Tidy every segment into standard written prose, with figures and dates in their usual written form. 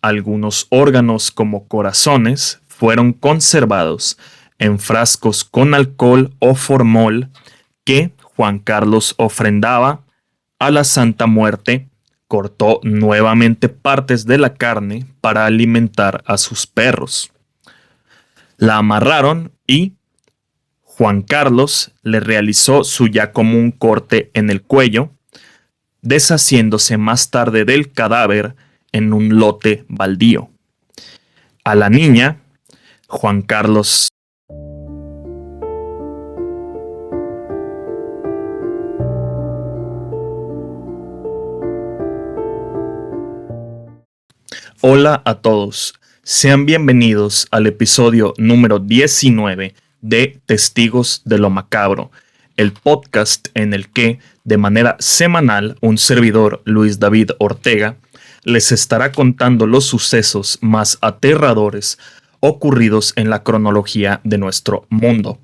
algunos órganos como corazones fueron conservados en frascos con alcohol o formol que Juan Carlos ofrendaba a la Santa Muerte. Cortó nuevamente partes de la carne para alimentar a sus perros. La amarraron y Juan Carlos le realizó su ya común corte en el cuello, deshaciéndose más tarde del cadáver en un lote baldío. A la niña, Juan Carlos Hola a todos, sean bienvenidos al episodio número 19 de Testigos de lo Macabro, el podcast en el que, de manera semanal, un servidor, Luis David Ortega, les estará contando los sucesos más aterradores ocurridos en la cronología de nuestro mundo,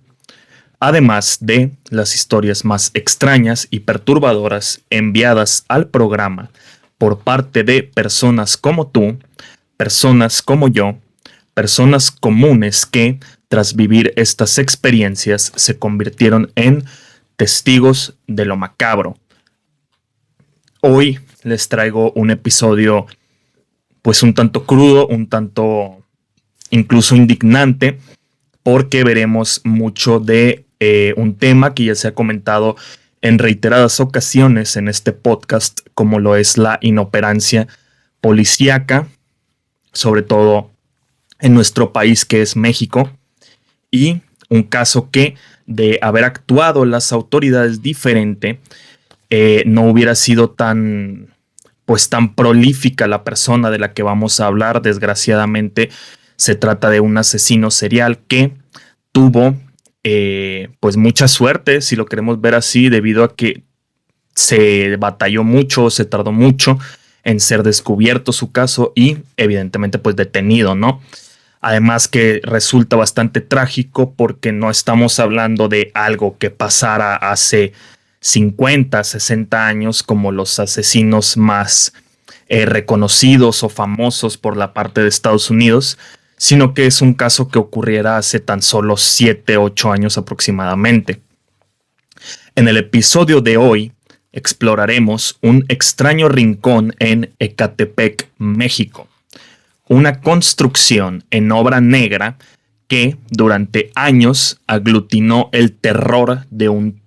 además de las historias más extrañas y perturbadoras enviadas al programa por parte de personas como tú, personas como yo, personas comunes que, tras vivir estas experiencias, se convirtieron en testigos de lo macabro. Hoy les traigo un episodio pues un tanto crudo, un tanto incluso indignante, porque veremos mucho de un tema que ya se ha comentado en reiteradas ocasiones en este podcast, como lo es la inoperancia policíaca, sobre todo en nuestro país que es México, y un caso que, de haber actuado las autoridades diferente, no hubiera sido tan prolífica la persona de la que vamos a hablar. Desgraciadamente se trata de un asesino serial que tuvo pues mucha suerte, si lo queremos ver así, debido a que se batalló mucho, se tardó mucho en ser descubierto su caso y evidentemente pues detenido, ¿no? Además que resulta bastante trágico porque no estamos hablando de algo que pasara hace 50, 60 años como los asesinos más reconocidos o famosos por la parte de Estados Unidos, sino que es un caso que ocurriera hace tan solo 7, 8 años aproximadamente. En el episodio de hoy exploraremos un extraño rincón en Ecatepec, México, una construcción en obra negra que durante años aglutinó el terror de un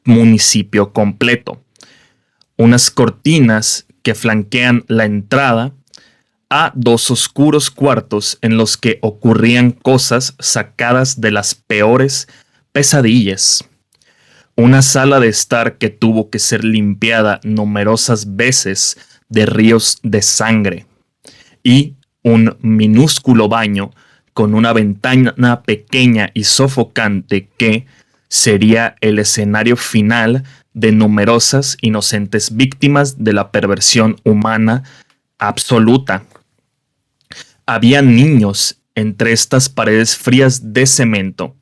municipio completo. Unas cortinas que flanquean la entrada a dos oscuros cuartos en los que ocurrían cosas sacadas de las peores pesadillas. Una sala de estar que tuvo que ser limpiada numerosas veces de ríos de sangre. Y un minúsculo baño con una ventana pequeña y sofocante que sería el escenario final de numerosas inocentes víctimas de la perversión humana absoluta. Había niños entre estas paredes frías de cemento.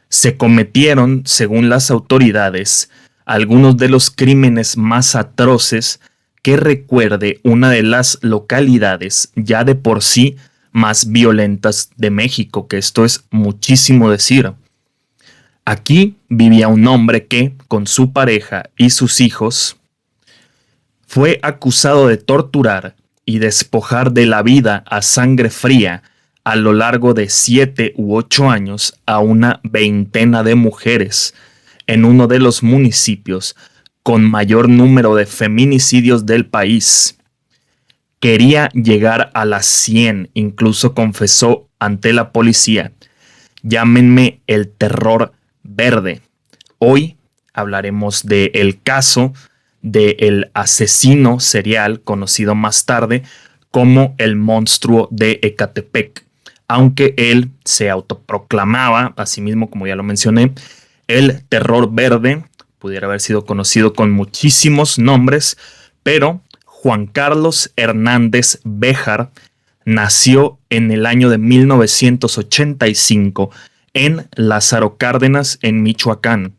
Se cometieron, según las autoridades, algunos de los crímenes más atroces que recuerde una de las localidades ya de por sí más violentas de México, que esto es muchísimo decir. Aquí vivía un hombre que, con su pareja y sus hijos, fue acusado de torturar y despojar de la vida a sangre fría a lo largo de 7 u 8 años a una veintena de mujeres en uno de los municipios con mayor número de feminicidios del país. Quería llegar a las 100, incluso confesó ante la policía: llámenme el terror verde. Hoy hablaremos del caso del asesino serial conocido más tarde como el monstruo de Ecatepec, aunque él se autoproclamaba, así mismo como ya lo mencioné, el terror verde. Pudiera haber sido conocido con muchísimos nombres, pero Juan Carlos Hernández Béjar nació en el año de 1985 en Lázaro Cárdenas, en Michoacán.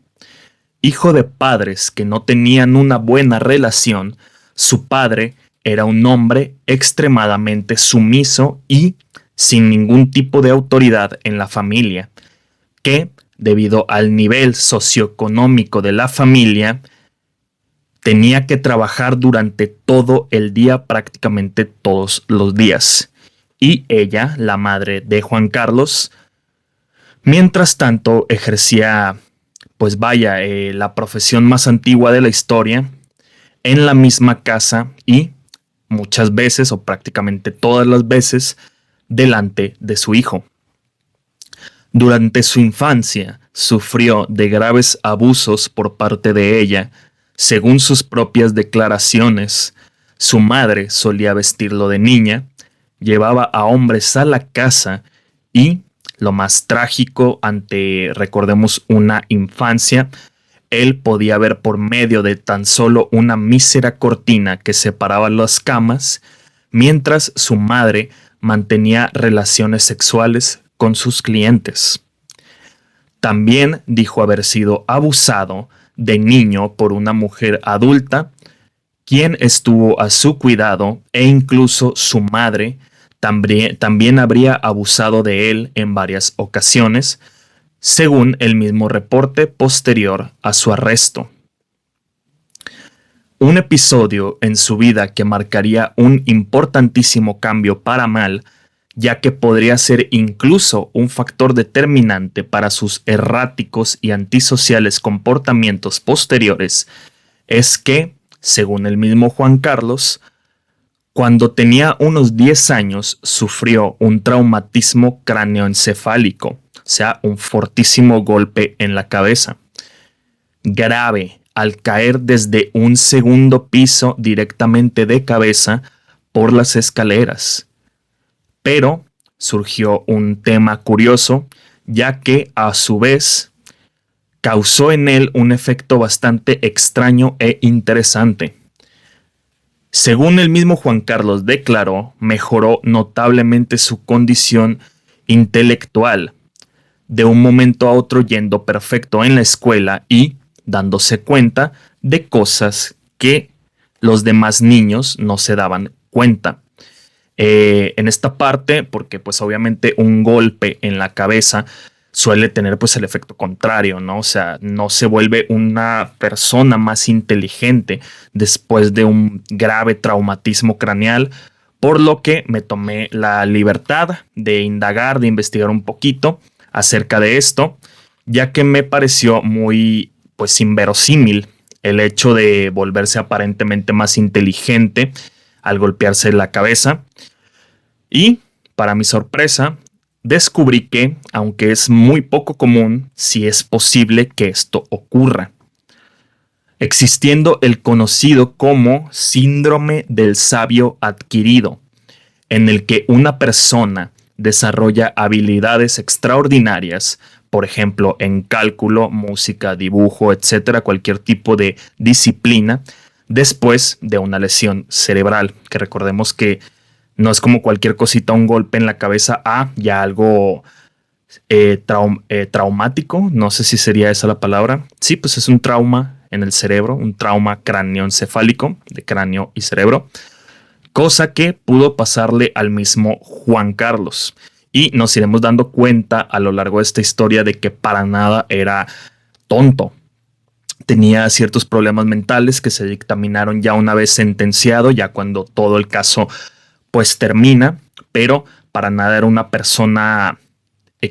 Hijo de padres que no tenían una buena relación, su padre era un hombre extremadamente sumiso y sin ningún tipo de autoridad en la familia, que, debido al nivel socioeconómico de la familia, tenía que trabajar durante todo el día, prácticamente todos los días. Y ella, la madre de Juan Carlos, mientras tanto ejercía, pues vaya, la profesión más antigua de la historia en la misma casa y muchas veces o prácticamente todas las veces delante de su hijo. Durante su infancia sufrió de graves abusos por parte de ella. Según sus propias declaraciones, su madre solía vestirlo de niña, llevaba a hombres a la casa y, lo más trágico ante, recordemos, una infancia, él podía ver por medio de tan solo una mísera cortina que separaba las camas, mientras su madre mantenía relaciones sexuales con sus clientes. También dijo haber sido abusado de niño por una mujer adulta, quien estuvo a su cuidado, e incluso su madre también habría abusado de él en varias ocasiones, según el mismo reporte posterior a su arresto. Un episodio en su vida que marcaría un importantísimo cambio para mal, ya que podría ser incluso un factor determinante para sus erráticos y antisociales comportamientos posteriores, es que, según el mismo Juan Carlos, cuando tenía unos 10 años sufrió un traumatismo cráneoencefálico, o sea, un fortísimo golpe en la cabeza, grave, al caer desde un segundo piso directamente de cabeza por las escaleras. Pero surgió un tema curioso, ya que a su vez causó en él un efecto bastante extraño e interesante. Según el mismo Juan Carlos declaró, mejoró notablemente su condición intelectual, de un momento a otro yendo perfecto en la escuela y dándose cuenta de cosas que los demás niños no se daban cuenta. En esta parte, porque pues obviamente un golpe en la cabeza suele tener pues el efecto contrario, ¿no? O sea, no se vuelve una persona más inteligente después de un grave traumatismo craneal, por lo que me tomé la libertad de indagar, de investigar un poquito acerca de esto, ya que me pareció muy pues inverosímil el hecho de volverse aparentemente más inteligente al golpearse la cabeza. Y, para mi sorpresa, descubrí que, aunque es muy poco común, sí es posible que esto ocurra, existiendo el conocido como síndrome del sabio adquirido, en el que una persona desarrolla habilidades extraordinarias, por ejemplo, en cálculo, música, dibujo, etcétera, cualquier tipo de disciplina, después de una lesión cerebral, que recordemos que no es como cualquier cosita, un golpe en la cabeza, ya algo traumático, no sé si sería esa la palabra. Sí, pues es un trauma en el cerebro, un trauma cráneoencefálico, de cráneo y cerebro, cosa que pudo pasarle al mismo Juan Carlos. Y nos iremos dando cuenta a lo largo de esta historia de que para nada era tonto. Tenía ciertos problemas mentales que se dictaminaron ya una vez sentenciado, ya cuando todo el caso pues termina, pero para nada era una persona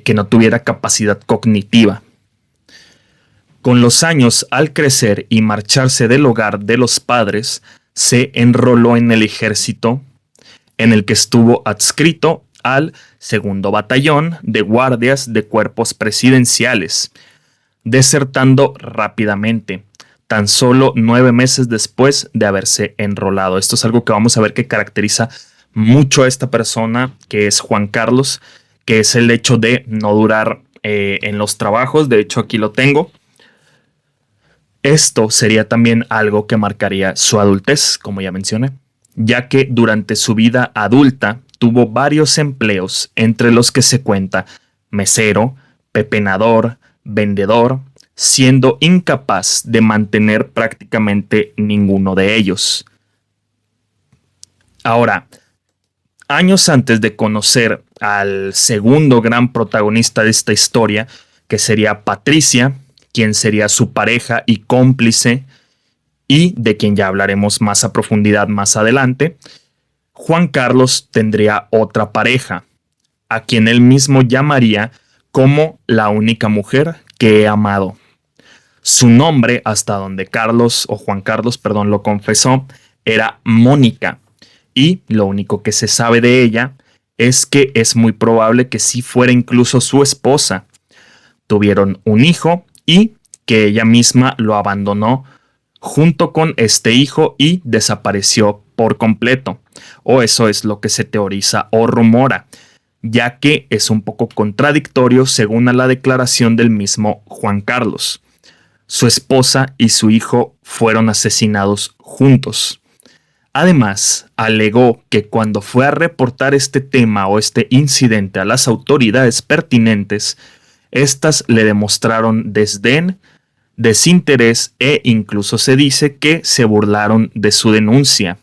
que no tuviera capacidad cognitiva. Con los años, al crecer y marcharse del hogar de los padres, se enroló en el ejército, en el que estuvo adscrito al 2º Batallón de Guardias de Cuerpos Presidenciales, desertando rápidamente, tan solo 9 meses después de haberse enrolado. Esto es algo que vamos a ver que caracteriza mucho a esta persona, que es Juan Carlos, que es el hecho de no durar en los trabajos. De hecho, aquí lo tengo. Esto sería también algo que marcaría su adultez, como ya mencioné, ya que durante su vida adulta tuvo varios empleos, entre los que se cuenta mesero, pepenador, vendedor, siendo incapaz de mantener prácticamente ninguno de ellos. Ahora, años antes de conocer al segundo gran protagonista de esta historia, que sería Patricia, quien sería su pareja y cómplice, y de quien ya hablaremos más a profundidad más adelante, Juan Carlos tendría otra pareja, a quien él mismo llamaría como la única mujer que he amado. Su nombre, hasta donde Juan Carlos, perdón, lo confesó, era Mónica. Y lo único que se sabe de ella es que es muy probable que sí fuera incluso su esposa. Tuvieron un hijo y que ella misma lo abandonó junto con este hijo y desapareció por completo. O eso es lo que se teoriza o rumora, ya que es un poco contradictorio según a la declaración del mismo Juan Carlos. Su esposa y su hijo fueron asesinados juntos. Además, alegó que cuando fue a reportar este tema o este incidente a las autoridades pertinentes, éstas le demostraron desdén, desinterés e incluso se dice que se burlaron de su denuncia.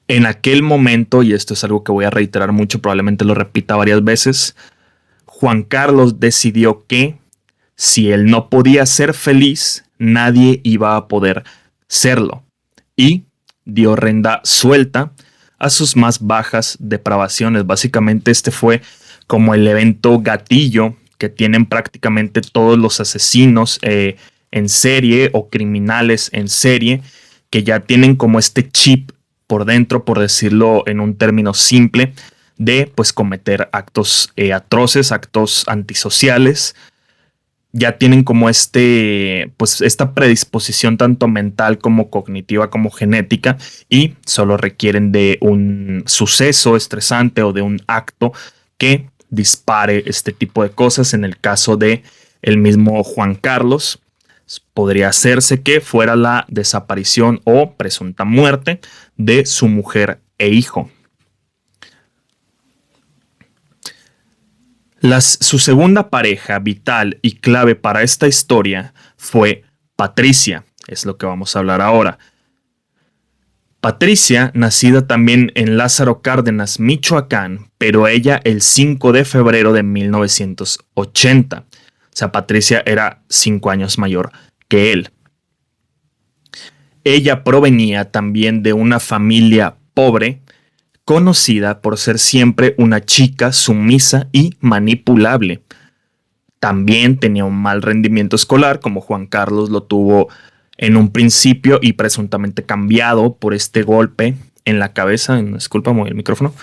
En aquel momento, y esto es algo que voy a reiterar mucho, probablemente lo repita varias veces, Juan Carlos decidió que si él no podía ser feliz, nadie iba a poder serlo. Y dio rienda suelta a sus más bajas depravaciones. Básicamente este fue como el evento gatillo que tienen prácticamente todos los asesinos en serie o criminales en serie, que ya tienen como este chip por dentro, por decirlo en un término simple, de pues cometer actos atroces, actos antisociales. Ya tienen como pues esta predisposición tanto mental como cognitiva como genética, y solo requieren de un suceso estresante o de un acto que dispare este tipo de cosas. En el caso de el mismo Juan Carlos, podría hacerse que fuera la desaparición o presunta muerte de su mujer e hijo. Su segunda pareja vital y clave para esta historia fue Patricia, es lo que vamos a hablar ahora. Patricia, nacida también en Lázaro Cárdenas, Michoacán, pero ella el 5 de febrero de 1980. O sea, Patricia era 5 años mayor que él. Ella provenía también de una familia pobre, conocida por ser siempre una chica sumisa y manipulable. También tenía un mal rendimiento escolar, como Juan Carlos lo tuvo en un principio y presuntamente cambiado por este golpe en la cabeza. Disculpa, moví el micrófono.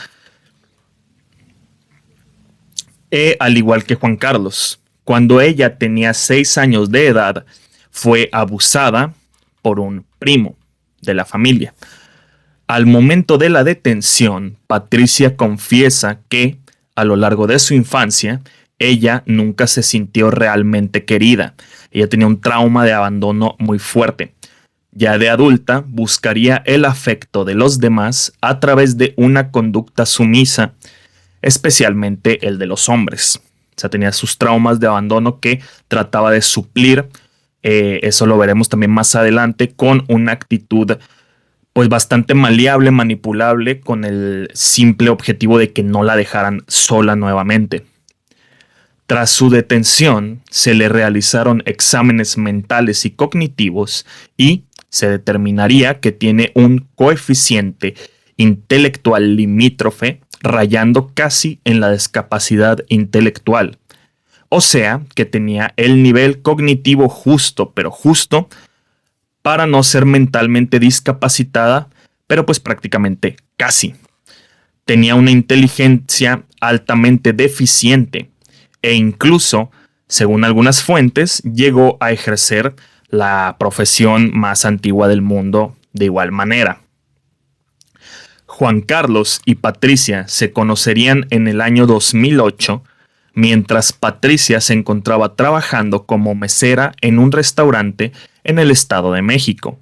Al igual que Juan Carlos, cuando ella tenía 6 años de edad, fue abusada por un primo de la familia. Al momento de la detención, Patricia confiesa que, a lo largo de su infancia, ella nunca se sintió realmente querida. Ella tenía un trauma de abandono muy fuerte. Ya de adulta, buscaría el afecto de los demás a través de una conducta sumisa, especialmente el de los hombres. O sea, tenía sus traumas de abandono que trataba de suplir. Eso lo veremos también más adelante, con una actitud pues bastante maleable, manipulable, con el simple objetivo de que no la dejaran sola nuevamente. Tras su detención, se le realizaron exámenes mentales y cognitivos y se determinaría que tiene un coeficiente intelectual limítrofe, rayando casi en la discapacidad intelectual. O sea, que tenía el nivel cognitivo justo, pero justo, para no ser mentalmente discapacitada, pero pues prácticamente casi. Tenía una inteligencia altamente deficiente e incluso, según algunas fuentes, llegó a ejercer la profesión más antigua del mundo de igual manera. Juan Carlos y Patricia se conocerían en el año 2008, mientras Patricia se encontraba trabajando como mesera en un restaurante en el Estado de México.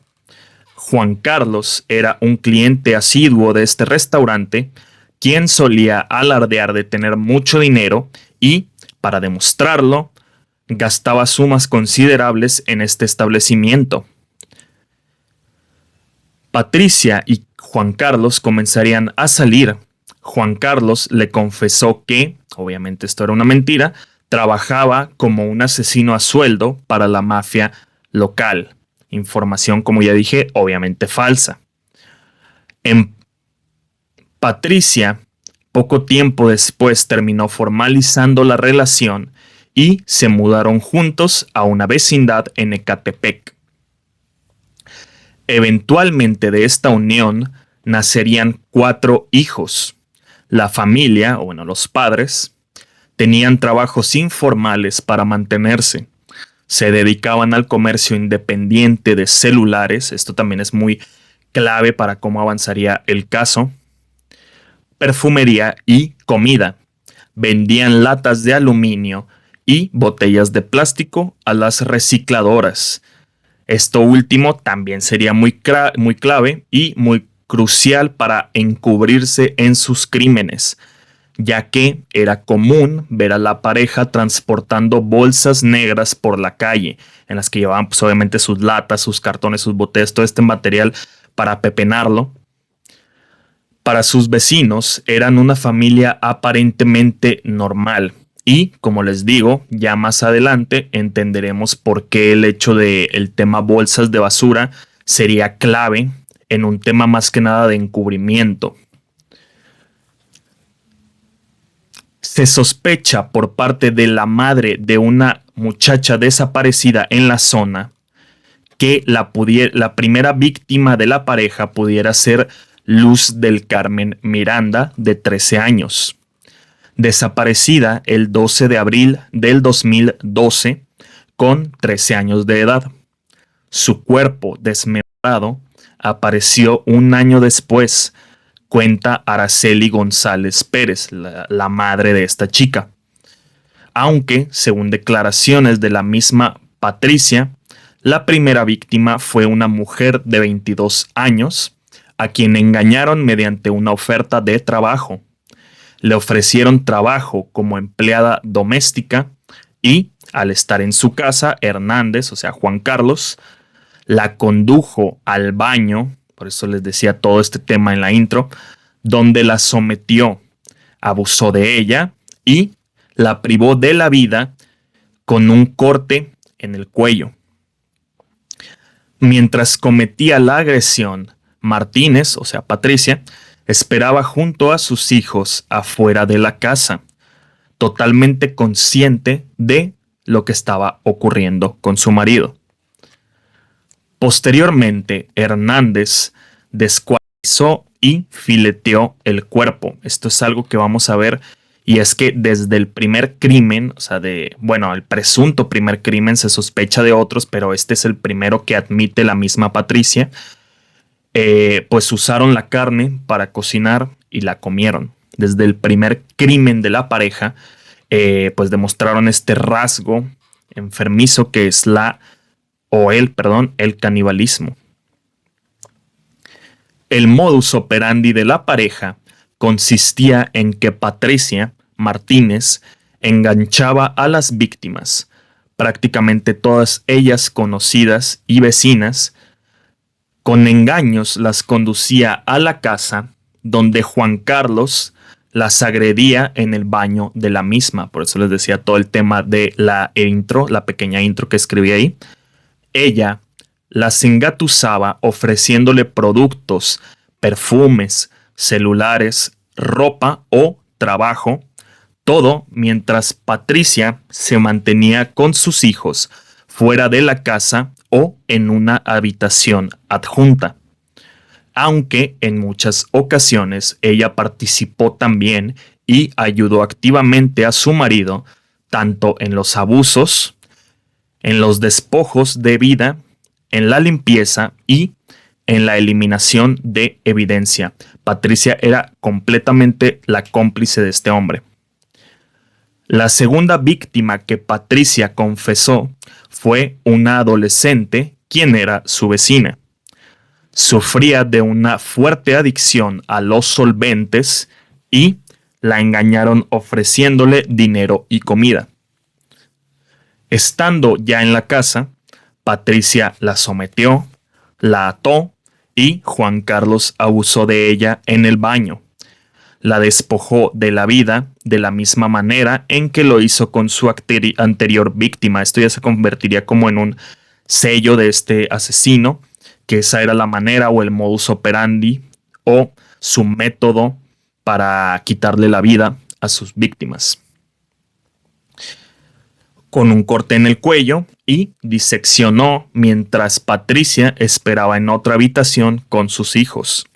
Juan Carlos era un cliente asiduo de este restaurante, quien solía alardear de tener mucho dinero y, para demostrarlo, gastaba sumas considerables en este establecimiento. Patricia y Juan Carlos comenzarían a salir. Juan Carlos le confesó que, obviamente esto era una mentira, trabajaba como un asesino a sueldo para la mafia local. Información, como ya dije, obviamente falsa. Patricia, poco tiempo después, terminó formalizando la relación y se mudaron juntos a una vecindad en Ecatepec. Eventualmente de esta unión nacerían 4 hijos. La familia, o bueno, los padres, tenían trabajos informales para mantenerse. Se dedicaban al comercio independiente de celulares. Esto también es muy clave para cómo avanzaría el caso. Perfumería y comida. Vendían latas de aluminio y botellas de plástico a las recicladoras. Esto último también sería muy clave y muy crucial para encubrirse en sus crímenes, ya que era común ver a la pareja transportando bolsas negras por la calle, en las que llevaban pues, obviamente sus latas, sus cartones, sus botellas, todo este material para pepenarlo. Para sus vecinos eran una familia aparentemente normal. Y, como les digo, ya más adelante entenderemos por qué el hecho del tema bolsas de basura sería clave en un tema más que nada de encubrimiento. Se sospecha por parte de la madre de una muchacha desaparecida en la zona que la primera víctima de la pareja pudiera ser Luz del Carmen Miranda, de 13 años. Desaparecida el 12 de abril del 2012 con 13 años de edad. Su cuerpo desmembrado apareció un año después, cuenta Araceli González Pérez, la madre de esta chica. Aunque, según declaraciones de la misma Patricia, la primera víctima fue una mujer de 22 años a quien engañaron mediante una oferta de trabajo. Le ofrecieron trabajo como empleada doméstica y, al estar en su casa, Hernández, o sea, Juan Carlos, la condujo al baño, por eso les decía todo este tema en la intro, donde la sometió, abusó de ella y la privó de la vida con un corte en el cuello. Mientras cometía la agresión, Martínez, o sea, Patricia, esperaba junto a sus hijos afuera de la casa, totalmente consciente de lo que estaba ocurriendo con su marido. Posteriormente, Hernández descuartizó y fileteó el cuerpo. Esto es algo que vamos a ver, y es que desde el primer crimen, o sea, el presunto primer crimen, se sospecha de otros, pero este es el primero que admite la misma Patricia. Pues usaron la carne para cocinar y la comieron. Desde el primer crimen de la pareja, pues demostraron este rasgo enfermizo que es el canibalismo. El modus operandi de la pareja consistía en que Patricia Martínez enganchaba a las víctimas, prácticamente todas ellas conocidas y vecinas. Con engaños las conducía a la casa donde Juan Carlos las agredía en el baño de la misma. Por eso les decía todo el tema de la intro, la pequeña intro que escribí ahí. Ella las engatusaba ofreciéndole productos, perfumes, celulares, ropa o trabajo, todo mientras Patricia se mantenía con sus hijos fuera de la casa o en una habitación adjunta. Aunque en muchas ocasiones ella participó también y ayudó activamente a su marido, tanto en los abusos, en los despojos de vida, en la limpieza y en la eliminación de evidencia. Patricia era completamente la cómplice de este hombre. La segunda víctima que Patricia confesó fue una adolescente, quien era su vecina. Sufría de una fuerte adicción a los solventes y la engañaron ofreciéndole dinero y comida. Estando ya en la casa, Patricia la sometió, la ató y Juan Carlos abusó de ella en el baño. La despojó de la vida de la misma manera en que lo hizo con su anterior víctima. Esto ya se convertiría como en un sello de este asesino, que esa era la manera o el modus operandi o su método para quitarle la vida a sus víctimas. Con un corte en el cuello y diseccionó mientras Patricia esperaba en otra habitación con sus hijos.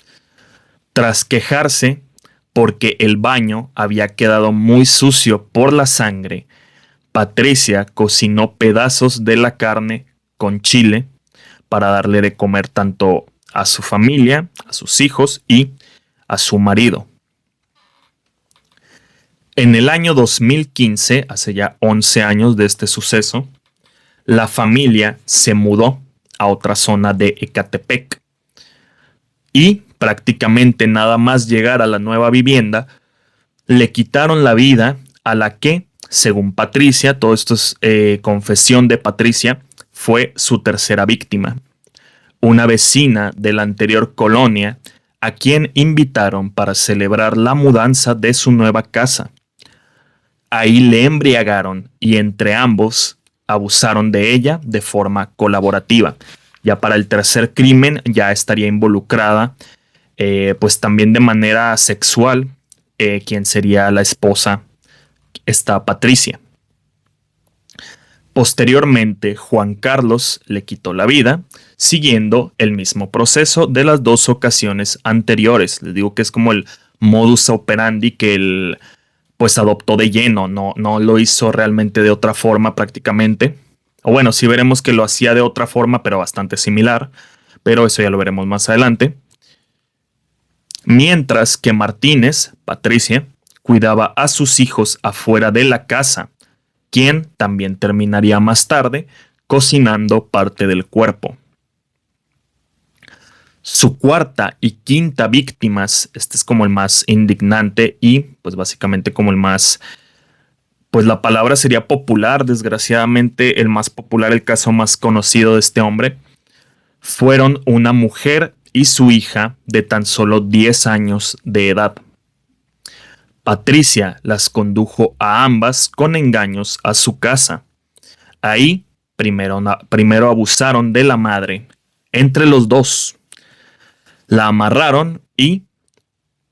Tras quejarse porque el baño había quedado muy sucio por la sangre, Patricia cocinó pedazos de la carne con chile para darle de comer tanto a su familia, a sus hijos y a su marido. En el año 2015, hace ya 11 años de este suceso, la familia se mudó a otra zona de Ecatepec y prácticamente nada más llegar a la nueva vivienda, le quitaron la vida a la que, según Patricia, todo esto es confesión de Patricia, fue su tercera víctima, una vecina de la anterior colonia a quien invitaron para celebrar la mudanza de su nueva casa. Ahí le embriagaron y entre ambos abusaron de ella de forma colaborativa. Ya para el tercer crimen ya estaría involucrada pues también de manera sexual quien sería la esposa, esta Patricia. Posteriormente, Juan Carlos le quitó la vida, siguiendo el mismo proceso de las dos ocasiones anteriores. Les digo que es como el modus operandi que él pues adoptó de lleno, no lo hizo realmente de otra forma prácticamente. O bueno, sí veremos que lo hacía de otra forma, pero bastante similar, pero eso ya lo veremos más adelante. Mientras que Martínez, Patricia, cuidaba a sus hijos afuera de la casa, quien también terminaría más tarde cocinando parte del cuerpo. Su cuarta y quinta víctimas, este es como el más indignante y pues básicamente como el más, pues la palabra sería popular, desgraciadamente el más popular, el caso más conocido de este hombre, fueron una mujer y su hija de tan solo 10 años de edad. Patricia las condujo a ambas con engaños a su casa. Ahí primero abusaron de la madre. Entre los dos la amarraron y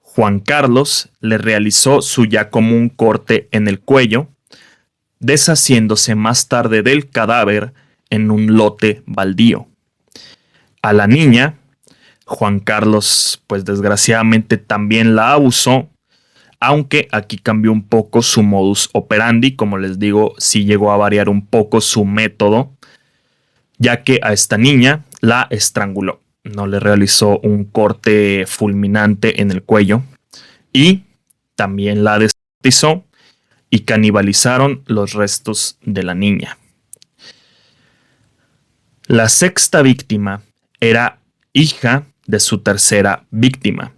Juan Carlos le realizó su ya común corte en el cuello, deshaciéndose más tarde del cadáver en un lote baldío. A la niña, Juan Carlos, pues desgraciadamente también la abusó, aunque aquí cambió un poco su modus operandi, como les digo, sí llegó a variar un poco su método, ya que a esta niña la estranguló. No le realizó un corte fulminante en el cuello y también la descuartizó y canibalizaron los restos de la niña. La sexta víctima era hija de su tercera víctima,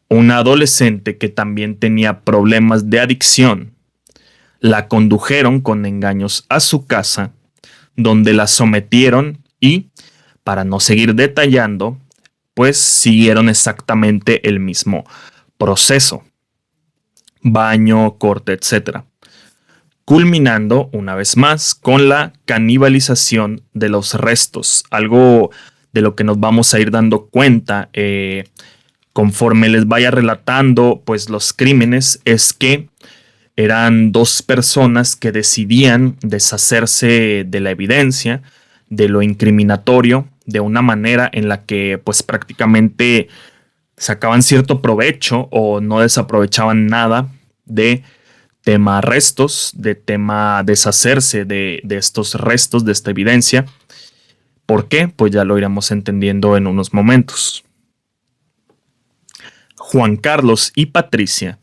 una adolescente que también tenía problemas de adicción. La condujeron con engaños a su casa, donde la sometieron y, para no seguir detallando, pues siguieron exactamente el mismo proceso. Baño, corte, etc. Culminando una vez más con la canibalización de los restos, algo de lo que nos vamos a ir dando cuenta conforme les vaya relatando pues los crímenes, es que eran dos personas que decidían deshacerse de la evidencia, de lo incriminatorio, de una manera en la que pues prácticamente sacaban cierto provecho o no desaprovechaban nada de tema restos, de tema deshacerse de estos restos, de esta evidencia. ¿Por qué? Pues ya lo iremos entendiendo en unos momentos. Juan Carlos y Patricia,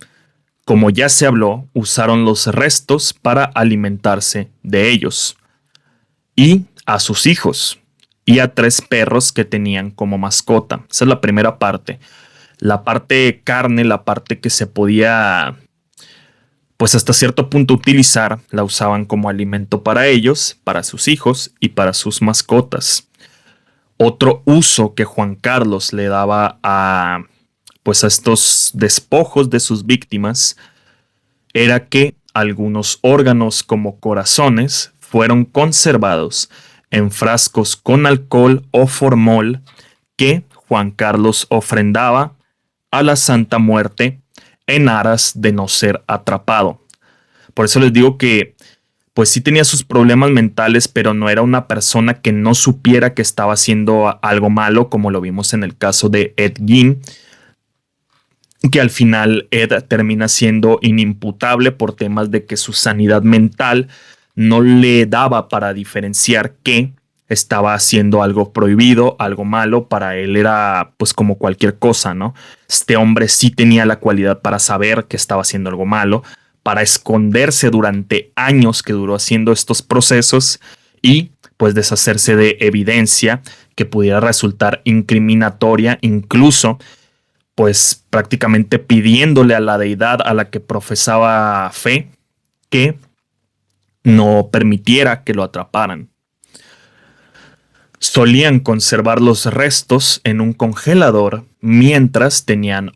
como ya se habló, usaron los restos para alimentarse de ellos y a sus hijos y a 3 perros que tenían como mascota. Esa es la primera parte. La parte de carne, la parte que se podía pues hasta cierto punto utilizar, la usaban como alimento para ellos, para sus hijos y para sus mascotas. Otro uso que Juan Carlos le daba a estos despojos de sus víctimas era que algunos órganos como corazones fueron conservados en frascos con alcohol o formol que Juan Carlos ofrendaba a la Santa Muerte en aras de no ser atrapado. Por eso les digo que pues sí tenía sus problemas mentales, pero no era una persona que no supiera que estaba haciendo algo malo, como lo vimos en el caso de Ed Gein, que al final Ed termina siendo inimputable por temas de que su sanidad mental no le daba para diferenciar que estaba haciendo algo prohibido, algo malo. Para él era pues como cualquier cosa, ¿no? Este hombre sí tenía la cualidad para saber que estaba haciendo algo malo, para esconderse durante años que duró haciendo estos procesos y pues deshacerse de evidencia que pudiera resultar incriminatoria, incluso pues prácticamente pidiéndole a la deidad a la que profesaba fe que no permitiera que lo atraparan. Solían conservar los restos en un congelador mientras tenían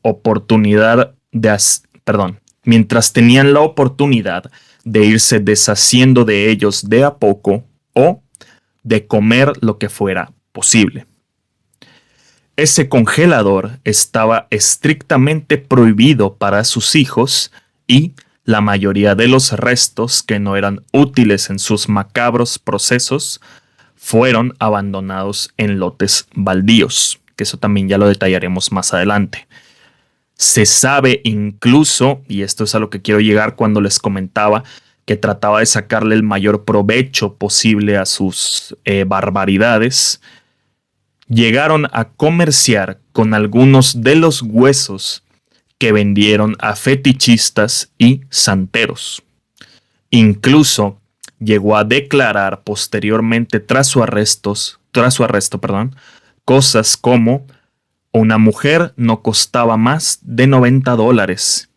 mientras tenían la oportunidad de irse deshaciendo de ellos de a poco o de comer lo que fuera posible. Ese congelador estaba estrictamente prohibido para sus hijos y la mayoría de los restos que no eran útiles en sus macabros procesos fueron abandonados en lotes baldíos, que eso también ya lo detallaremos más adelante. Se sabe incluso, y esto es a lo que quiero llegar cuando les comentaba, que trataba de sacarle el mayor provecho posible a sus barbaridades, llegaron a comerciar con algunos de los huesos que vendieron a fetichistas y santeros. Incluso llegó a declarar posteriormente tras su arresto, cosas como una mujer no costaba más de $90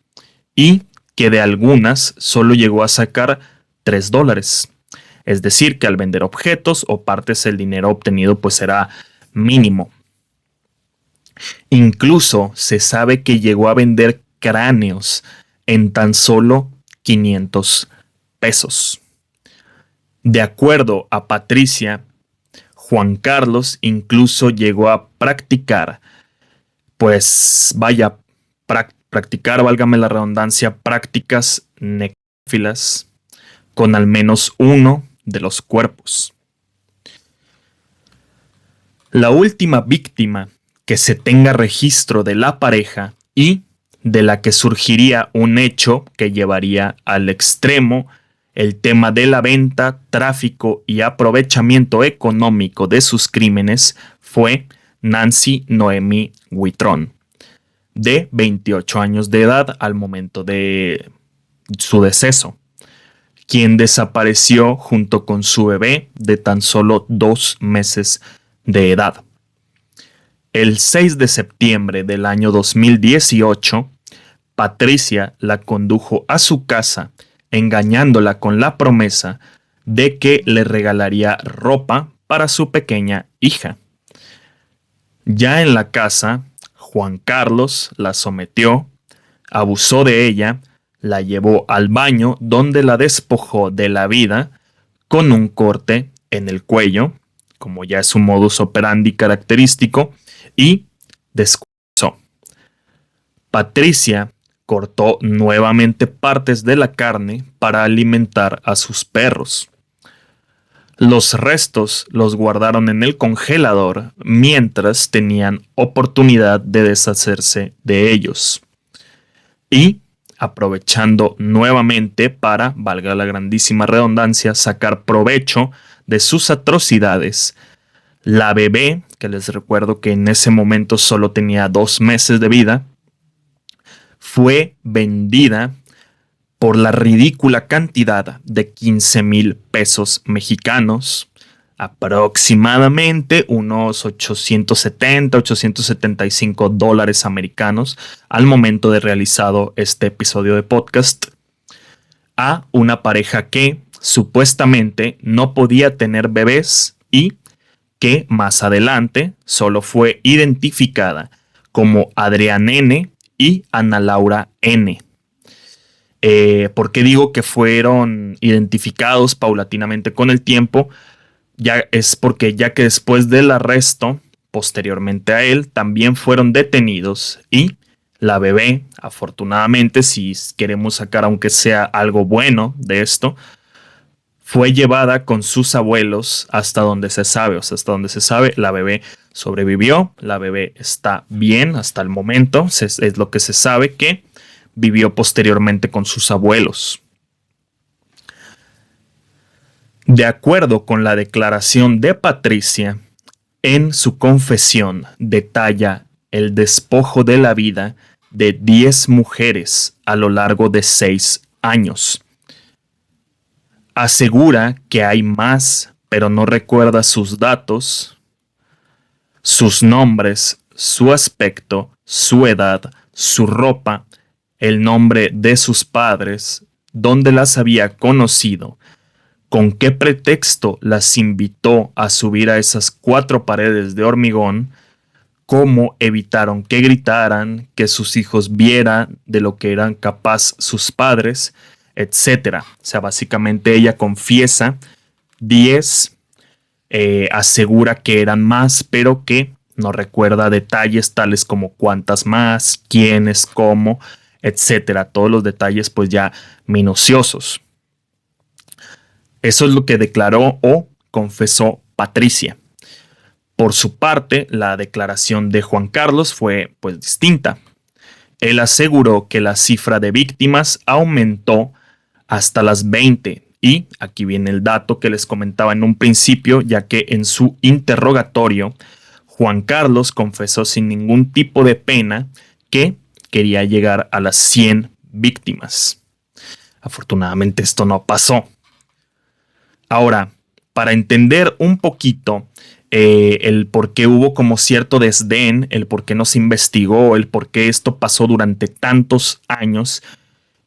y que de algunas solo llegó a sacar $3. Es decir, que al vender objetos o partes el dinero obtenido pues era mínimo. Incluso se sabe que llegó a vender cráneos en tan solo 500 pesos. De acuerdo a Patricia, Juan Carlos incluso llegó a practicar, válgame la redundancia, prácticas necrófilas con al menos uno de los cuerpos. La última víctima que se tenga registro de la pareja y de la que surgiría un hecho que llevaría al extremo el tema de la venta, tráfico y aprovechamiento económico de sus crímenes fue Nancy Noemí Huitrón, de 28 años de edad al momento de su deceso, quien desapareció junto con su bebé de tan solo 2 meses de edad. El 6 de septiembre del año 2018, Patricia la condujo a su casa, engañándola con la promesa de que le regalaría ropa para su pequeña hija. Ya en la casa, Juan Carlos la sometió, abusó de ella, la llevó al baño donde la despojó de la vida con un corte en el cuello, como ya es su modus operandi característico, y descuartizó. Patricia cortó nuevamente partes de la carne para alimentar a sus perros. Los restos los guardaron en el congelador mientras tenían oportunidad de deshacerse de ellos. Y, aprovechando nuevamente para, valga la grandísima redundancia, sacar provecho de sus atrocidades, la bebé, que les recuerdo que en ese momento solo tenía 2 meses de vida, fue vendida por la ridícula cantidad de 15,000 pesos mexicanos, aproximadamente unos 870-875 dólares americanos al momento de realizado este episodio de podcast, a una pareja que supuestamente no podía tener bebés y que más adelante solo fue identificada como Adrián N. y Ana Laura N. ¿Por qué digo que fueron identificados paulatinamente con el tiempo? Ya es porque ya que después del arresto, posteriormente a él, también fueron detenidos y la bebé, afortunadamente, si queremos sacar aunque sea algo bueno de esto, fue llevada con sus abuelos hasta donde se sabe, o sea, hasta donde se sabe, la bebé sobrevivió, la bebé está bien hasta el momento, es lo que se sabe que vivió posteriormente con sus abuelos. De acuerdo con la declaración de Patricia, en su confesión detalla el despojo de la vida de 10 mujeres a lo largo de 6 años. Asegura que hay más, pero no recuerda sus datos, sus nombres, su aspecto, su edad, su ropa, el nombre de sus padres, dónde las había conocido, con qué pretexto las invitó a subir a esas 4 paredes de hormigón, cómo evitaron que gritaran, que sus hijos vieran de lo que eran capaz sus padres, etcétera. O sea, básicamente ella confiesa 10, asegura que eran más, pero que no recuerda detalles tales como cuántas más, quiénes, cómo, etcétera. Todos los detalles pues ya minuciosos. Eso es lo que declaró o confesó Patricia. Por su parte, la declaración de Juan Carlos fue pues distinta. Él aseguró que la cifra de víctimas aumentó hasta las 20 y aquí viene el dato que les comentaba en un principio, ya que en su interrogatorio Juan Carlos confesó sin ningún tipo de pena que quería llegar a las 100 víctimas. Afortunadamente esto no pasó. Ahora, para entender un poquito el por qué hubo como cierto desdén, el por qué no se investigó, el por qué esto pasó durante tantos años,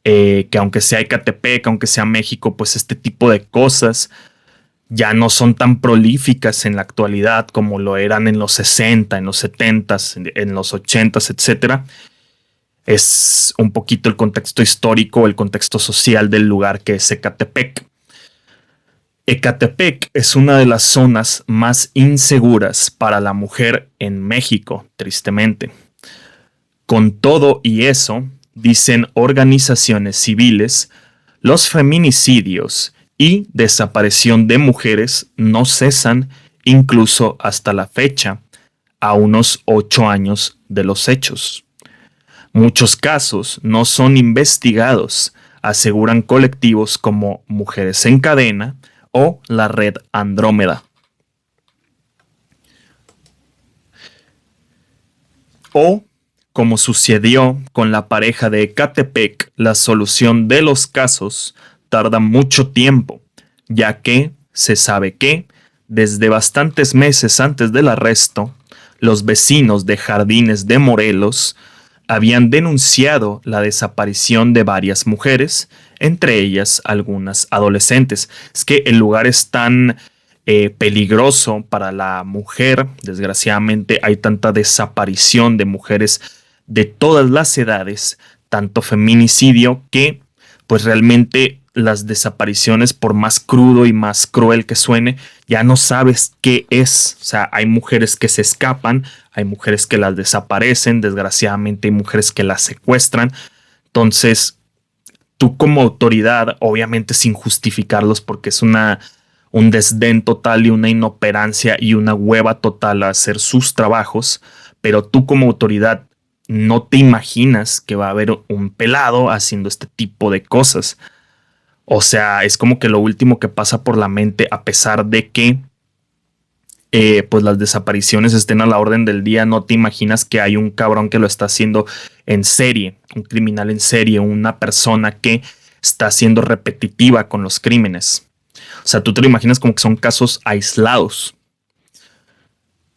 que aunque sea Ecatepec, aunque sea México, pues este tipo de cosas ya no son tan prolíficas en la actualidad como lo eran en los 60, en los 70, en los 80, etcétera. Es un poquito el contexto histórico, el contexto social del lugar que es Ecatepec. Ecatepec es una de las zonas más inseguras para la mujer en México, tristemente. Con todo y eso, dicen organizaciones civiles, los feminicidios y desaparición de mujeres no cesan incluso hasta la fecha, a unos 8 años de los hechos. Muchos casos no son investigados, aseguran colectivos como Mujeres en Cadena o la Red Andrómeda. O, como sucedió con la pareja de Ecatepec, la solución de los casos tarda mucho tiempo, ya que se sabe que, desde bastantes meses antes del arresto, los vecinos de Jardines de Morelos habían denunciado la desaparición de varias mujeres, entre ellas algunas adolescentes. Es que el lugar es tan peligroso para la mujer, desgraciadamente hay tanta desaparición de mujeres de todas las edades, tanto feminicidio, que pues realmente las desapariciones, por más crudo y más cruel que suene, ya no sabes qué es. O sea, hay mujeres que se escapan, hay mujeres que las desaparecen, desgraciadamente hay mujeres que las secuestran. Entonces, tú como autoridad, obviamente sin justificarlos, porque es un desdén total y una inoperancia y una hueva total a hacer sus trabajos, pero tú como autoridad no te imaginas que va a haber un pelado haciendo este tipo de cosas. O sea, es como que lo último que pasa por la mente, a pesar de que pues las desapariciones estén a la orden del día. No te imaginas que hay un cabrón que lo está haciendo en serie, un criminal en serie, una persona que está siendo repetitiva con los crímenes. O sea, tú te lo imaginas como que son casos aislados.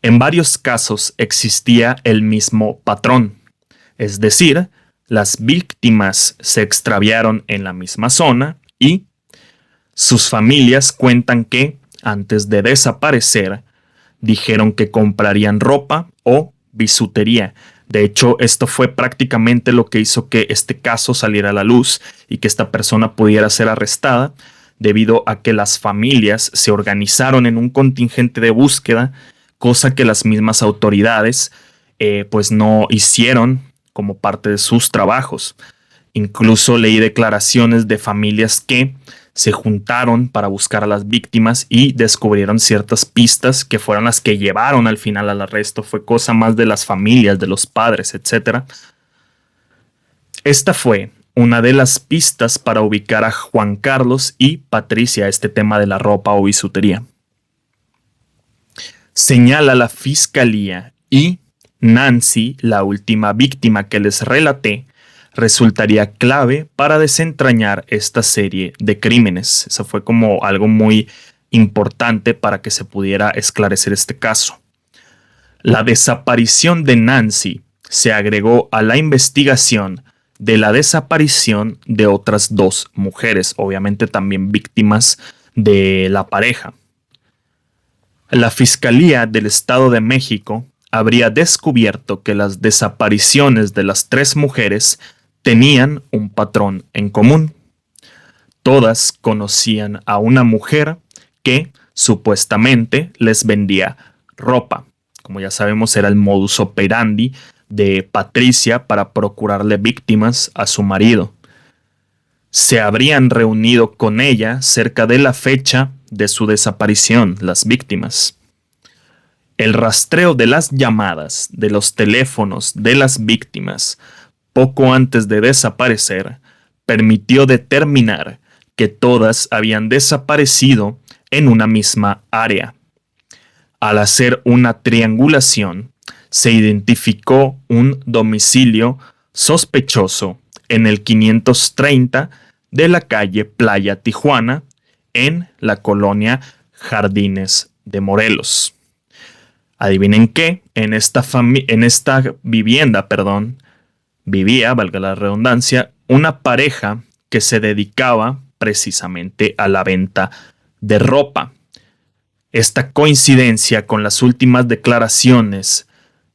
En varios casos existía el mismo patrón, es decir, las víctimas se extraviaron en la misma zona y sus familias cuentan que, antes de desaparecer, dijeron que comprarían ropa o bisutería. De hecho, esto fue prácticamente lo que hizo que este caso saliera a la luz y que esta persona pudiera ser arrestada, debido a que las familias se organizaron en un contingente de búsqueda, cosa que las mismas autoridades pues no hicieron como parte de sus trabajos. Incluso leí declaraciones de familias que se juntaron para buscar a las víctimas y descubrieron ciertas pistas que fueron las que llevaron al final al arresto. Fue cosa más de las familias, de los padres, etc. Esta fue una de las pistas para ubicar a Juan Carlos y Patricia, este tema de la ropa o bisutería. Señala la fiscalía, y Nancy, la última víctima que les relaté, resultaría clave para desentrañar esta serie de crímenes. Eso fue como algo muy importante para que se pudiera esclarecer este caso. La desaparición de Nancy se agregó a la investigación de la desaparición de otras dos mujeres, obviamente también víctimas de la pareja. La Fiscalía del Estado de México habría descubierto que las desapariciones de las tres mujeres tenían un patrón en común. Todas conocían a una mujer que supuestamente les vendía ropa. Como ya sabemos, era el modus operandi de Patricia para procurarle víctimas a su marido. Se habrían reunido con ella cerca de la fecha de su desaparición, las víctimas. El rastreo de las llamadas de los teléfonos de las víctimas poco antes de desaparecer permitió determinar que todas habían desaparecido en una misma área. Al hacer una triangulación, se identificó un domicilio sospechoso en el 530 de la calle Playa Tijuana, en la colonia Jardines de Morelos. Adivinen qué, en esta vivienda, vivía, valga la redundancia, una pareja que se dedicaba precisamente a la venta de ropa. Esta coincidencia con las últimas declaraciones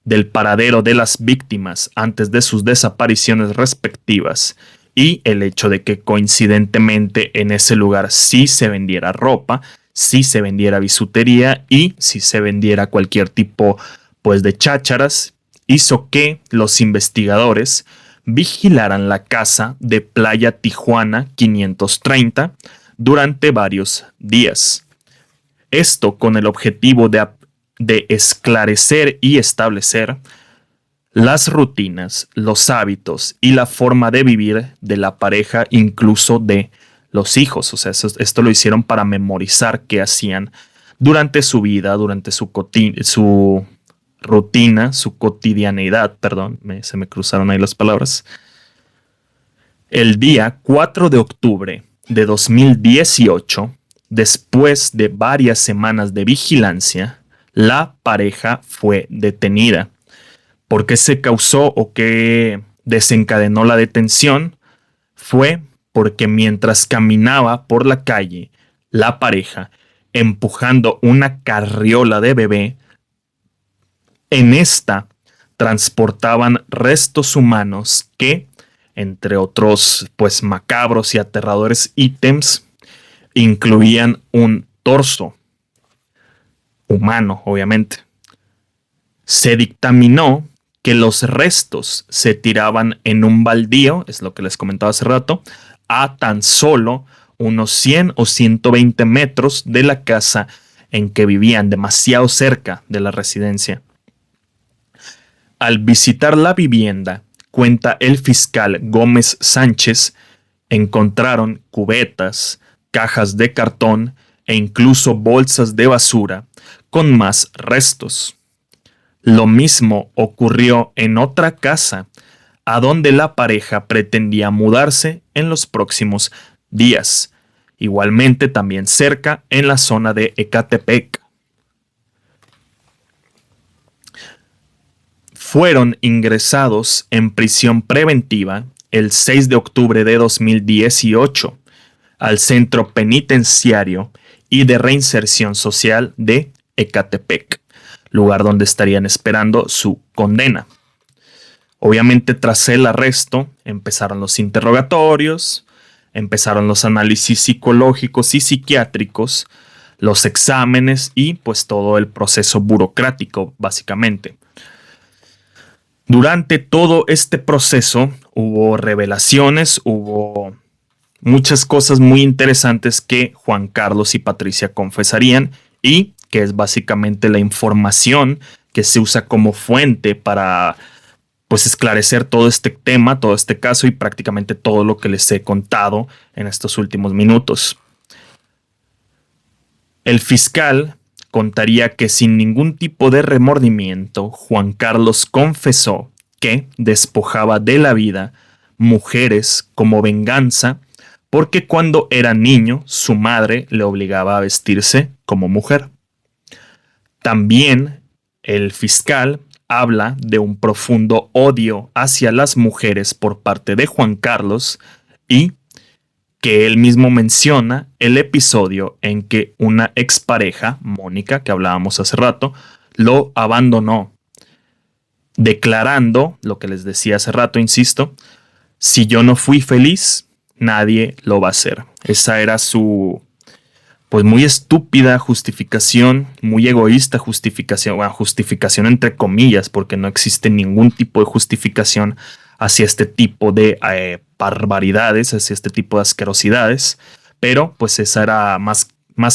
del paradero de las víctimas antes de sus desapariciones respectivas, y el hecho de que coincidentemente en ese lugar sí se vendiera ropa, sí se vendiera bisutería y sí se vendiera cualquier tipo pues de chácharas, hizo que los investigadores vigilaran la casa de Playa Tijuana 530 durante varios días. Esto con el objetivo de esclarecer y establecer las rutinas, los hábitos y la forma de vivir de la pareja, incluso de los hijos. O sea, esto lo hicieron para memorizar qué hacían durante su vida, durante su rutina, su cotidianeidad, se me cruzaron ahí las palabras. El día 4 de octubre de 2018, después de varias semanas de vigilancia, la pareja fue detenida. ¿Por qué se causó o qué desencadenó la detención? Fue porque mientras caminaba por la calle, la pareja, empujando una carriola de bebé, en esta transportaban restos humanos que, entre otros pues macabros y aterradores ítems, incluían un torso humano, obviamente. Se dictaminó que los restos se tiraban en un baldío, es lo que les comentaba hace rato, a tan solo unos 100 o 120 metros de la casa en que vivían, demasiado cerca de la residencia. Al visitar la vivienda, cuenta el fiscal Gómez Sánchez, encontraron cubetas, cajas de cartón e incluso bolsas de basura con más restos. Lo mismo ocurrió en otra casa, a donde la pareja pretendía mudarse en los próximos días, igualmente también cerca en la zona de Ecatepec. Fueron ingresados en prisión preventiva el 6 de octubre de 2018 al Centro Penitenciario y de Reinserción Social de Ecatepec, lugar donde estarían esperando su condena. Obviamente, tras el arresto, empezaron los interrogatorios, empezaron los análisis psicológicos y psiquiátricos, los exámenes y pues todo el proceso burocrático, básicamente. Durante todo este proceso hubo revelaciones, hubo muchas cosas muy interesantes que Juan Carlos y Patricia confesarían y que es básicamente la información que se usa como fuente para pues esclarecer todo este tema, todo este caso y prácticamente todo lo que les he contado en estos últimos minutos. El fiscal contaría que sin ningún tipo de remordimiento, Juan Carlos confesó que despojaba de la vida mujeres como venganza porque cuando era niño su madre le obligaba a vestirse como mujer. También el fiscal habla de un profundo odio hacia las mujeres por parte de Juan Carlos y que él mismo menciona el episodio en que una expareja, Mónica, que hablábamos hace rato, lo abandonó, declarando lo que les decía hace rato, insisto, si yo no fui feliz, nadie lo va a hacer. Esa era su pues muy estúpida justificación, muy egoísta justificación, bueno, justificación entre comillas, porque no existe ningún tipo de justificación hacia este tipo de barbaridades, hacia este tipo de asquerosidades, pero pues esa era más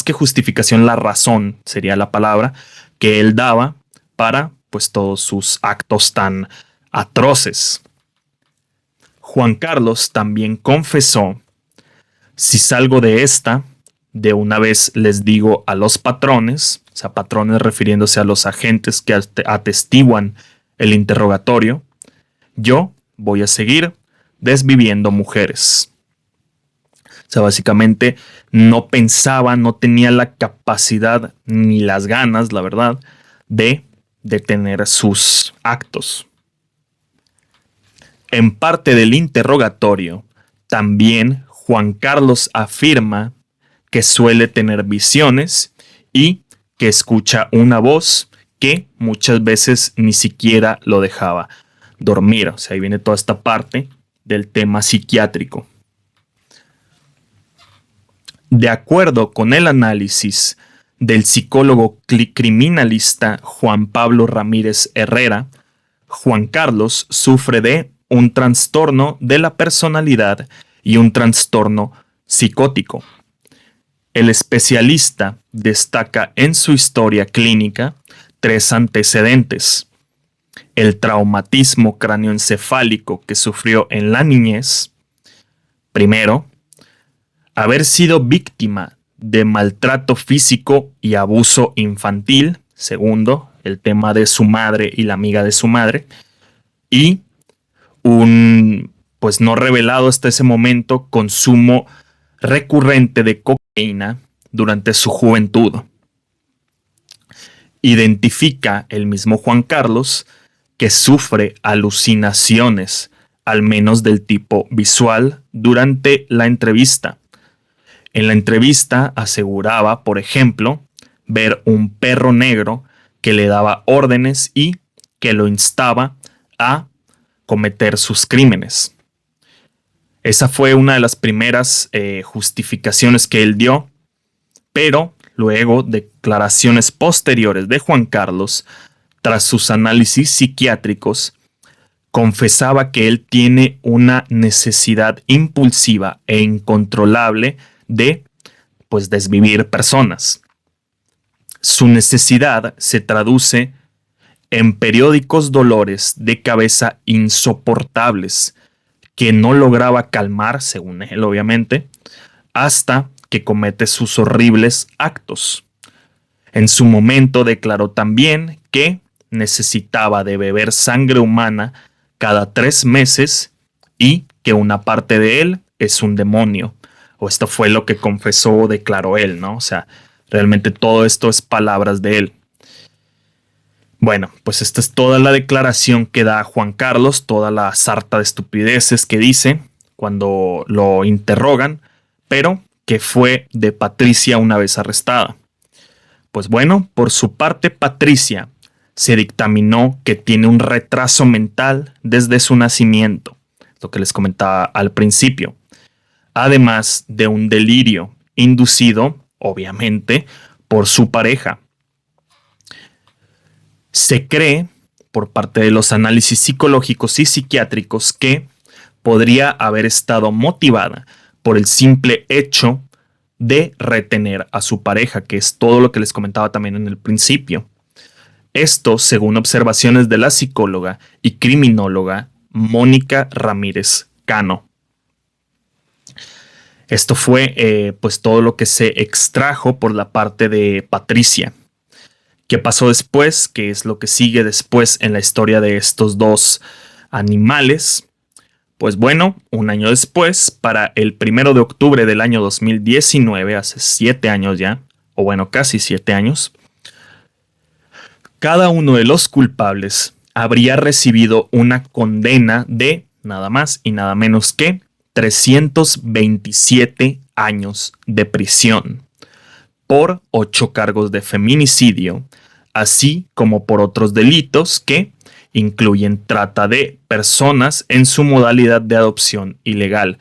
que justificación, la razón sería la palabra que él daba para pues todos sus actos tan atroces. Juan Carlos también confesó, si salgo de esta, de una vez les digo a los patrones, o sea, patrones refiriéndose a los agentes que atestiguan el interrogatorio, yo voy a seguir desviviendo mujeres. O sea, básicamente no pensaba, no tenía la capacidad ni las ganas, la verdad, de detener sus actos. En parte del interrogatorio, también Juan Carlos afirma que suele tener visiones y que escucha una voz que muchas veces ni siquiera lo dejaba dormir. O sea, ahí viene toda esta parte del tema psiquiátrico. De acuerdo con el análisis del psicólogo criminalista Juan Pablo Ramírez Herrera, Juan Carlos sufre de un trastorno de la personalidad y un trastorno psicótico. El especialista destaca en su historia clínica 3 antecedentes: el traumatismo cráneoencefálico que sufrió en la niñez, primero, haber sido víctima de maltrato físico y abuso infantil, segundo, el tema de su madre y la amiga de su madre, y un, pues no revelado hasta ese momento, consumo recurrente de cocaína durante su juventud. Identifica el mismo Juan Carlos que sufre alucinaciones, al menos del tipo visual, durante la entrevista. En la entrevista aseguraba, por ejemplo, ver un perro negro que le daba órdenes y que lo instaba a cometer sus crímenes. Esa fue una de las primeras justificaciones que él dio, pero luego declaraciones posteriores de Juan Carlos, tras sus análisis psiquiátricos, confesaba que él tiene una necesidad impulsiva e incontrolable de, pues, desvivir personas. Su necesidad se traduce en periódicos dolores de cabeza insoportables que no lograba calmar, según él obviamente, hasta que comete sus horribles actos. En su momento declaró también que necesitaba de beber sangre humana cada 3 meses y que una parte de él es un demonio. O esto fue lo que confesó o declaró él, ¿no? O sea, realmente todo esto es palabras de él. Bueno, pues esta es toda la declaración que da Juan Carlos, toda la sarta de estupideces que dice cuando lo interrogan, pero que fue de Patricia una vez arrestada. Pues bueno, por su parte Patricia se dictaminó que tiene un retraso mental desde su nacimiento, lo que les comentaba al principio, además de un delirio inducido, obviamente, por su pareja. Se cree, por parte de los análisis psicológicos y psiquiátricos, que podría haber estado motivada por el simple hecho de retener a su pareja, que es todo lo que les comentaba también en el principio. Esto según observaciones de la psicóloga y criminóloga Mónica Ramírez Cano. Esto fue pues todo lo que se extrajo por la parte de Patricia. ¿Qué pasó después? ¿Qué es lo que sigue después en la historia de estos dos animales? Pues bueno, un año después, para el 1 de octubre del año 2019, hace 7 años ya, o bueno, casi 7 años, cada uno de los culpables habría recibido una condena de nada más y nada menos que 327 años de prisión por 8 cargos de feminicidio, así como por otros delitos que incluyen trata de personas en su modalidad de adopción ilegal.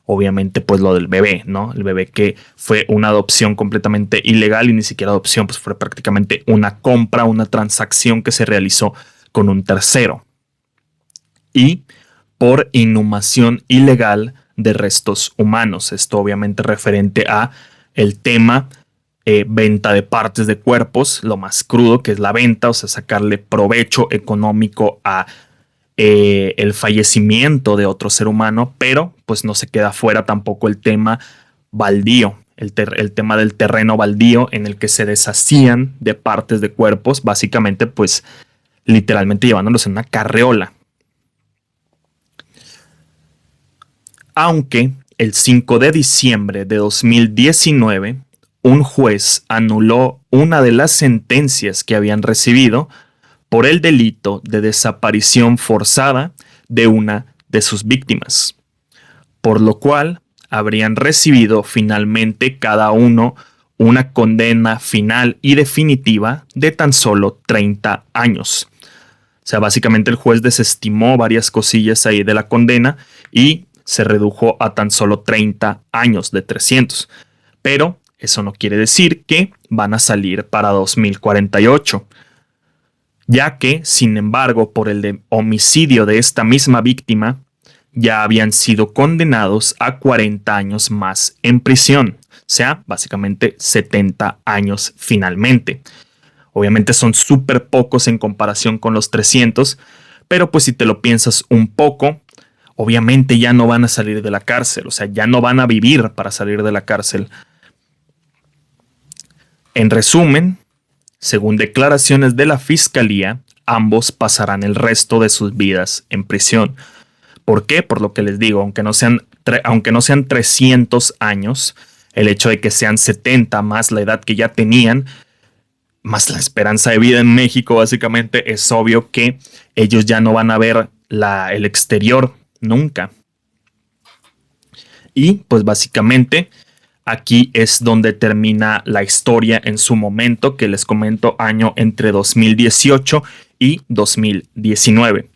Obviamente, pues lo del bebé, ¿no? El bebé que fue una adopción completamente ilegal y ni siquiera adopción, pues fue prácticamente una compra, una transacción que se realizó con un tercero. Y por inhumación ilegal de restos humanos. Esto obviamente referente a el tema venta de partes de cuerpos, lo más crudo que es la venta, o sea, sacarle provecho económico a el fallecimiento de otro ser humano, pero pues no se queda fuera tampoco el tema baldío, el tema del terreno baldío en el que se deshacían de partes de cuerpos, básicamente pues literalmente llevándolos en una carreola. Aunque el 5 de diciembre de 2019 un juez anuló una de las sentencias que habían recibido por el delito de desaparición forzada de una de sus víctimas, por lo cual habrían recibido finalmente cada uno una condena final y definitiva de tan solo 30 años. O sea, básicamente el juez desestimó varias cosillas ahí de la condena y se redujo a tan solo 30 años de 300. Pero eso no quiere decir que van a salir para 2048, ya que, sin embargo, por el homicidio de esta misma víctima, ya habían sido condenados a 40 años más en prisión, o sea, básicamente 70 años finalmente. Obviamente son súper pocos en comparación con los 300, pero pues si te lo piensas un poco, obviamente ya no van a salir de la cárcel, o sea, ya no van a vivir para salir de la cárcel. En resumen, según declaraciones de la fiscalía, ambos pasarán el resto de sus vidas en prisión. ¿Por qué? Por lo que les digo, aunque no sean 300 años, el hecho de que sean 70 más la edad que ya tenían, más la esperanza de vida en México, básicamente es obvio que ellos ya no van a ver el exterior nunca. Y pues básicamente aquí es donde termina la historia en su momento, que les comento, año entre 2018 y 2019.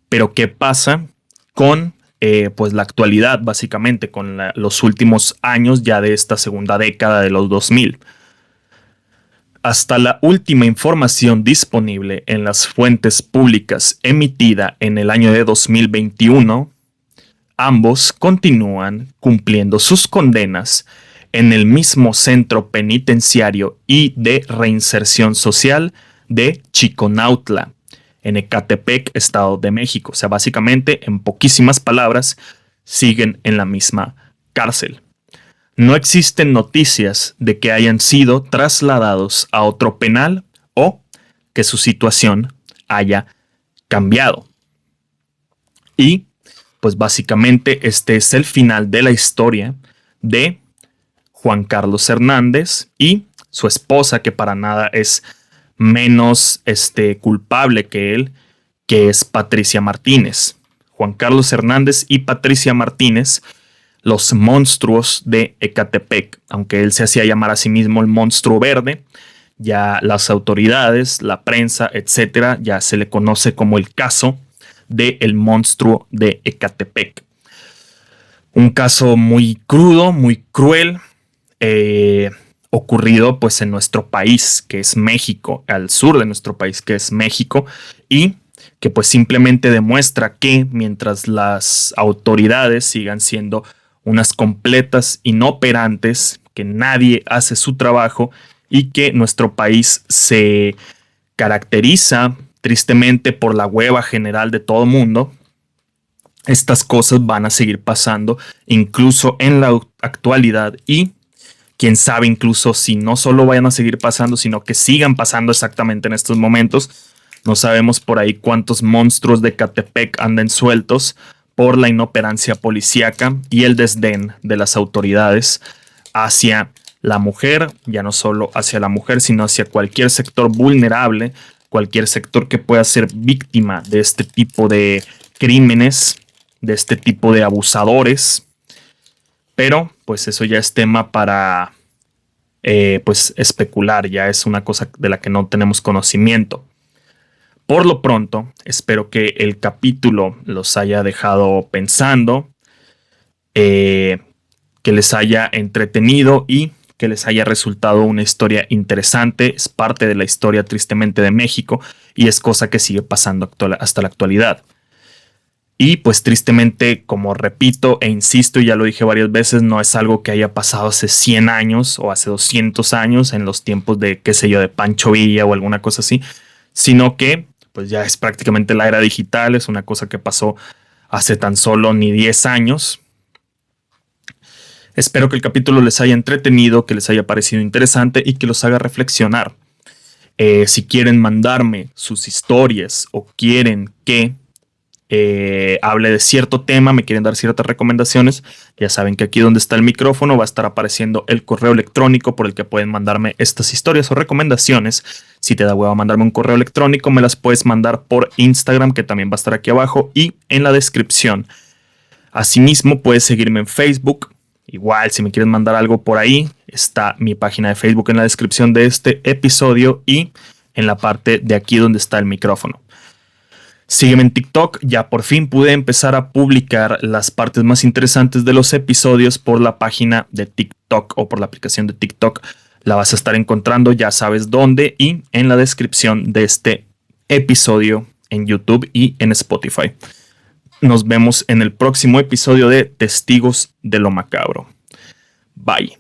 Pero ¿qué pasa con pues la actualidad, básicamente, con los últimos años ya de esta segunda década de los 2000? Hasta la última información disponible en las fuentes públicas emitida en el año de 2021, ambos continúan cumpliendo sus condenas en el mismo centro penitenciario y de reinserción social de Chiconautla, en Ecatepec, Estado de México. O sea, básicamente, en poquísimas palabras, siguen en la misma cárcel. No existen noticias de que hayan sido trasladados a otro penal o que su situación haya cambiado. Y pues básicamente este es el final de la historia de Juan Carlos Hernández y su esposa, que para nada es menos culpable que él, que es Patricia Martínez. Juan Carlos Hernández y Patricia Martínez, los monstruos de Ecatepec, aunque él se hacía llamar a sí mismo el monstruo verde, ya las autoridades, la prensa, etcétera, ya se le conoce como el caso del monstruo de Ecatepec. Un caso muy crudo, muy cruel, ocurrido pues en nuestro país, que es México, al sur de nuestro país, que es México, y que pues simplemente demuestra que mientras las autoridades sigan siendo unas completas inoperantes, que nadie hace su trabajo y que nuestro país se caracteriza tristemente por la hueva general de todo mundo, estas cosas van a seguir pasando incluso en la actualidad y quién sabe incluso si no solo vayan a seguir pasando, sino que sigan pasando exactamente en estos momentos. No sabemos por ahí cuántos monstruos de Ecatepec anden sueltos por la inoperancia policíaca y el desdén de las autoridades hacia la mujer, ya no solo hacia la mujer, sino hacia cualquier sector vulnerable, cualquier sector que pueda ser víctima de este tipo de crímenes, de este tipo de abusadores. Pero pues eso ya es tema para pues especular, ya es una cosa de la que no tenemos conocimiento. Por lo pronto, espero que el capítulo los haya dejado pensando, que les haya entretenido y que les haya resultado una historia interesante. Es parte de la historia tristemente de México y es cosa que sigue pasando hasta la actualidad. Y pues tristemente, como repito e insisto, y ya lo dije varias veces, no es algo que haya pasado hace 100 años o hace 200 años en los tiempos de, qué sé yo, de Pancho Villa o alguna cosa así, sino que pues ya es prácticamente la era digital, es una cosa que pasó hace tan solo ni 10 años. Espero que el capítulo les haya entretenido, que les haya parecido interesante y que los haga reflexionar. Si quieren mandarme sus historias o quieren que hable de cierto tema, me quieren dar ciertas recomendaciones, ya saben que aquí donde está el micrófono va a estar apareciendo el correo electrónico por el que pueden mandarme estas historias o recomendaciones. Si te da hueva mandarme un correo electrónico, me las puedes mandar por Instagram, que también va a estar aquí abajo y en la descripción. Asimismo, puedes seguirme en Facebook. Igual, si me quieren mandar algo por ahí, está mi página de Facebook en la descripción de este episodio y en la parte de aquí donde está el micrófono. Sígueme en TikTok, ya por fin pude empezar a publicar las partes más interesantes de los episodios por la página de TikTok o por la aplicación de TikTok. La vas a estar encontrando, ya sabes dónde, y en la descripción de este episodio en YouTube y en Spotify. Nos vemos en el próximo episodio de Testigos de lo Macabro. Bye.